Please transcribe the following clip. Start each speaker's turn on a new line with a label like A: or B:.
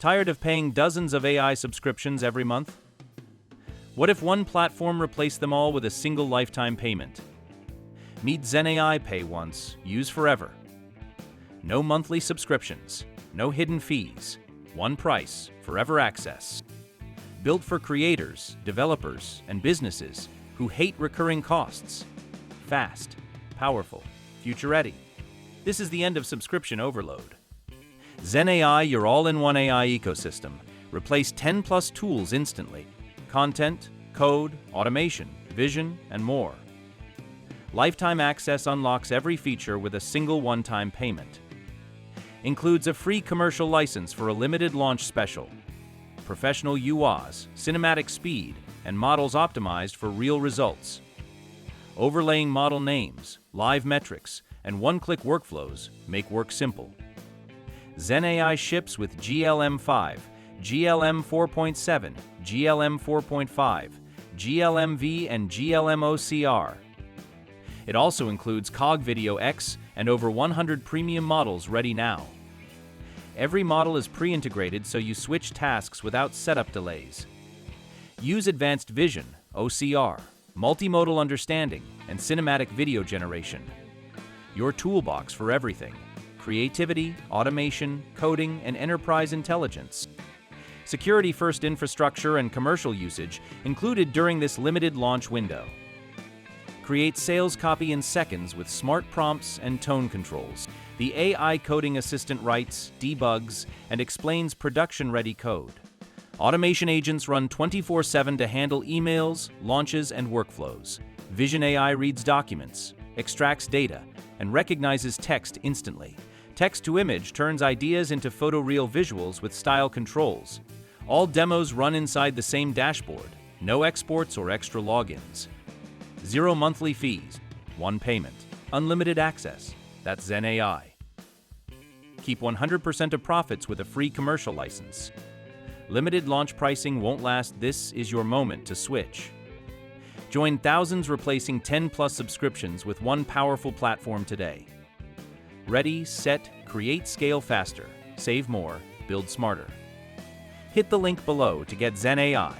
A: Tired of paying dozens of AI subscriptions every month? What if one platform replaced them all with a single lifetime payment? Meet Zen AI Pay Once, Use Forever. No monthly subscriptions, no hidden fees, one price, forever access. Built for creators, developers, and businesses who hate recurring costs. Fast, powerful, future-ready. This is the end of subscription overload. Zen AI, your all-in-one AI ecosystem. Replace 10+ tools instantly. Content, code, automation, vision, and more. Lifetime access unlocks every feature with a single one-time payment. Includes a free commercial license for a limited launch special. Professional UIs, cinematic speed, and models optimized for real results. Overlaying model names, live metrics, and one-click workflows make work simple. Zen AI ships with GLM-5, GLM-4.7, GLM-4.5, GLM-V, and GLM-OCR. It also includes CogVideoX and over 100 premium models ready now. Every model is pre-integrated so you switch tasks without setup delays. Use advanced vision, OCR, multimodal understanding, and cinematic video generation. Your toolbox for everything: creativity, automation, coding, and enterprise intelligence. Security-first infrastructure and commercial usage included during this limited launch window. Create sales copy in seconds with smart prompts and tone controls. The AI coding assistant writes, debugs, and explains production-ready code. Automation agents run 24/7 to handle emails, launches, and workflows. Vision AI reads documents, extracts data, and recognizes text instantly. Text-to-image turns ideas into photoreal visuals with style controls. All demos run inside the same dashboard. No exports or extra logins. 0 monthly fees, 1 payment, unlimited access. That's Zen AI. Keep 100% of profits with a free commercial license. Limited launch pricing won't last. This is your moment to switch. Join thousands replacing 10+ subscriptions with one powerful platform today. Ready, set, create, scale faster, save more, build smarter. Hit the link below to get Zen AI.